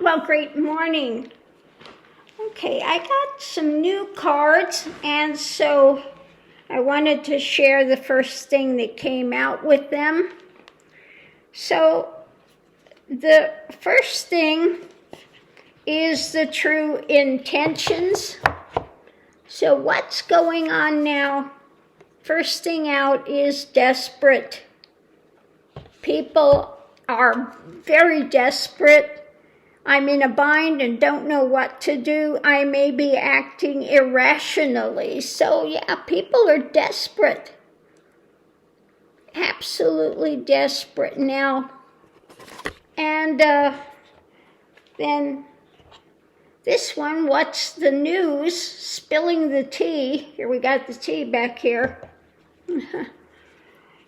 Well, great morning. Okay, I got some new cards, and so I wanted to share the first thing that came out with them. So the first thing is the true intentions. So what's going on now? First thing out is desperate. People are very desperate. I'm in a bind and don't know what to do. I may be acting irrationally. So yeah, people are desperate. Absolutely desperate now. And then this one, what's the news? Spilling the tea. Here we got the tea back here.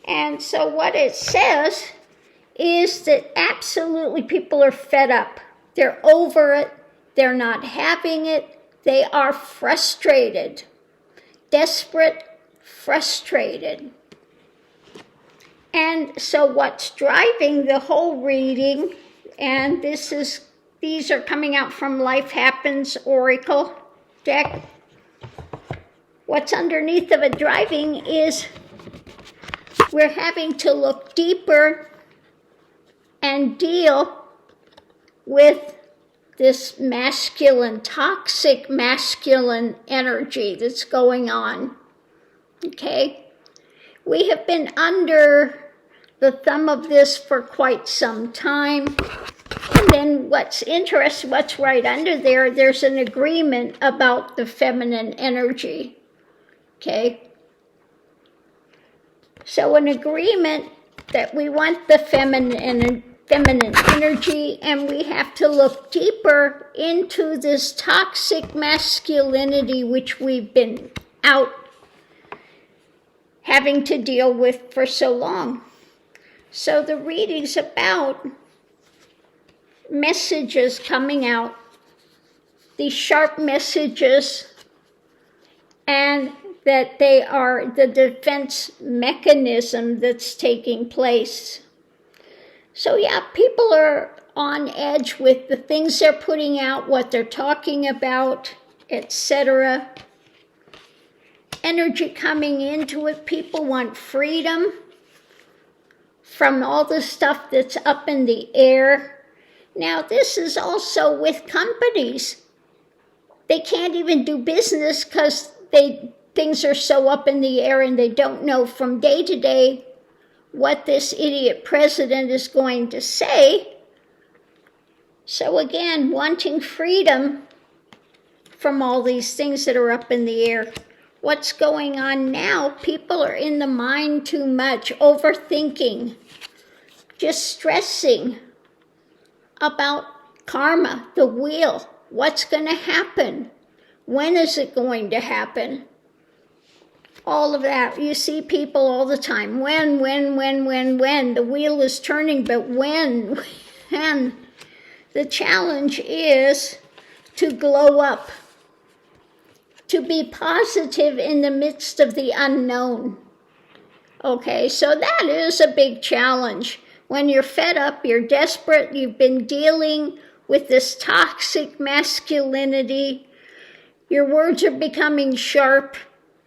And so what it says is that absolutely people are fed up. They're over it. They're not having it. They are frustrated. Desperate, frustrated. And so what's driving the whole reading, and these are coming out from Life Happens Oracle deck. What's underneath of it driving is we're having to look deeper and deal with this masculine, toxic masculine energy that's going on, okay? We have been under the thumb of this for quite some time. And then what's interesting, what's right under there, there's an agreement about the feminine energy, okay? So an agreement that we want the feminine energy, and we have to look deeper into this toxic masculinity which we've been out having to deal with for so long. So the reading's about messages coming out, these sharp messages, and that they are the defense mechanism that's taking place. So yeah, people are on edge with the things they're putting out, what they're talking about, etc. Energy coming into it. People want freedom from all the stuff that's up in the air. Now, this is also with companies. They can't even do business because things are so up in the air and they don't know from day to day what this idiot president is going to say. So again, wanting freedom from all these things that are up in the air. What's going on now? People are in the mind too much, overthinking, just stressing about karma, the wheel. What's going to happen? When is it going to happen? All of that. You see people all the time. When? The wheel is turning, but when? The challenge is to glow up, to be positive in the midst of the unknown. Okay, so that is a big challenge. When you're fed up, you're desperate, you've been dealing with this toxic masculinity, your words are becoming sharp,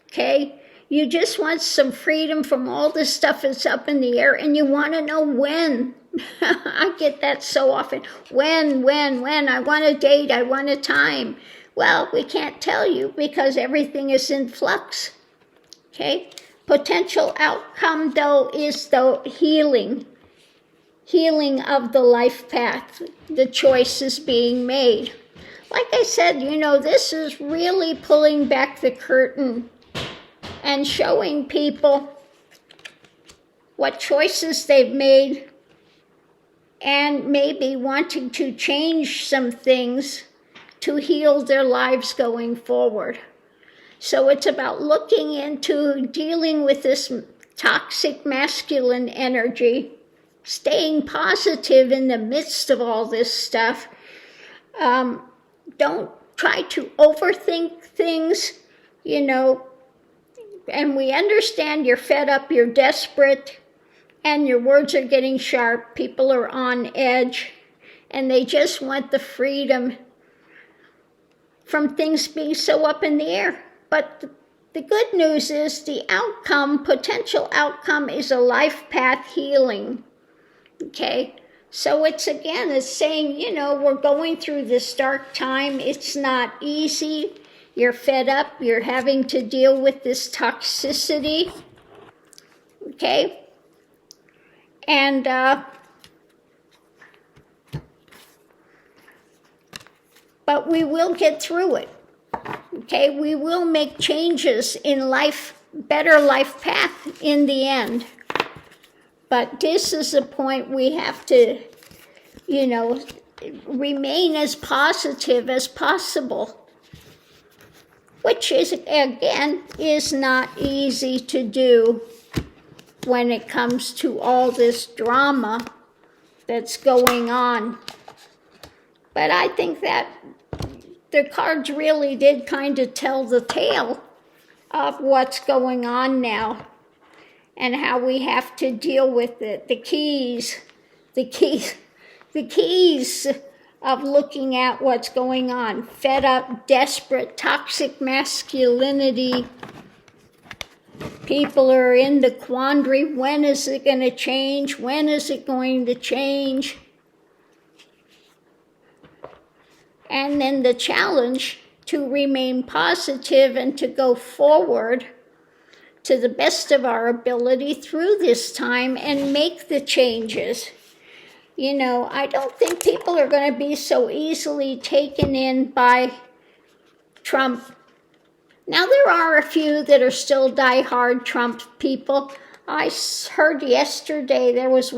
okay? You just want some freedom from all this stuff that's up in the air, and you want to know when. I get that so often. When? I want a date, I want a time. Well, we can't tell you because everything is in flux, okay? Potential outcome, though, is the healing of the life path, the choices being made. Like I said, this is really pulling back the curtain and showing people what choices they've made and maybe wanting to change some things to heal their lives going forward. So it's about looking into dealing with this toxic masculine energy, staying positive in the midst of all this stuff. Don't try to overthink things, and we understand you're fed up, you're desperate, and your words are getting sharp, people are on edge, and they just want the freedom from things being so up in the air. But the good news is the outcome, potential outcome, is a life path healing. Okay? So it's saying, we're going through this dark time. It's not easy. You're fed up. You're having to deal with this toxicity. Okay? And but we will get through it. Okay? We will make changes in life, better life path in the end. But this is the point we have to, remain as positive as possible. Which is, again, is not easy to do when it comes to all this drama that's going on. But I think that the cards really did kind of tell the tale of what's going on now and how we have to deal with it. The keys of looking at what's going on. Fed up, desperate, toxic masculinity. People are in the quandary. When is it going to change? When is it going to change? And then the challenge to remain positive and to go forward to the best of our ability through this time and make the changes. I don't think people are going to be so easily taken in by Trump. Now, there are a few that are still die-hard Trump people. I heard yesterday there was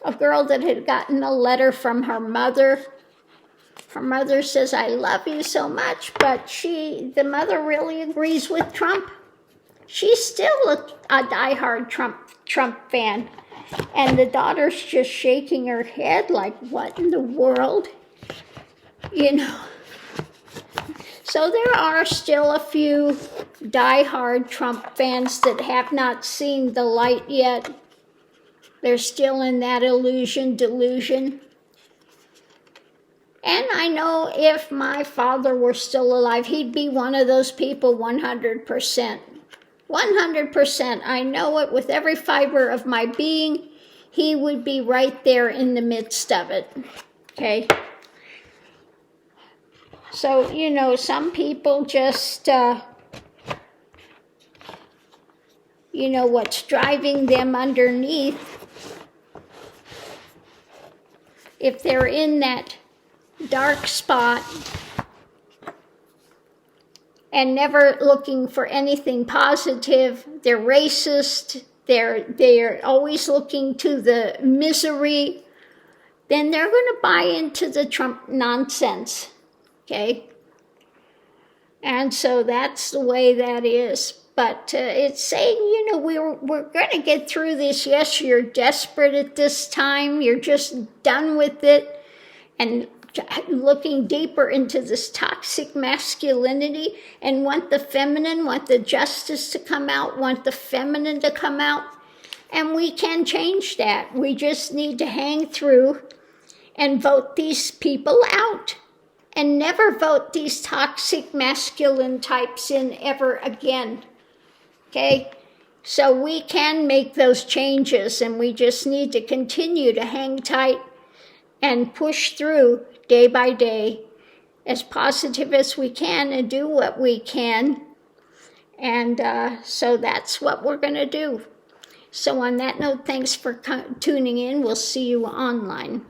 a girl that had gotten a letter from her mother. Her mother says, "I love you so much," but the mother really agrees with Trump. She's still a die-hard Trump fan. And the daughter's just shaking her head like, what in the world? So there are still a few die-hard Trump fans that have not seen the light yet. They're still in that delusion. And I know if my father were still alive, he'd be one of those people 100%. 100%. I know it with every fiber of my being. He would be right there in the midst of it. Okay? So, some people just, what's driving them underneath, if they're in that dark spot and never looking for anything positive, they're racist, they're always looking to the misery, then they're going to buy into the Trump nonsense, okay? And so that's the way that is. But it's saying, we're going to get through this. Yes, you're desperate at this time. You're just done with it. And looking deeper into this toxic masculinity and want the feminine, want the justice to come out, want the feminine to come out. And we can change that. We just need to hang through and vote these people out. And never vote these toxic masculine types in ever again. Okay? So we can make those changes, and we just need to continue to hang tight and push through day by day as positive as we can and do what we can. And so that's what we're going to do. So on that note, thanks for tuning in. We'll see you online.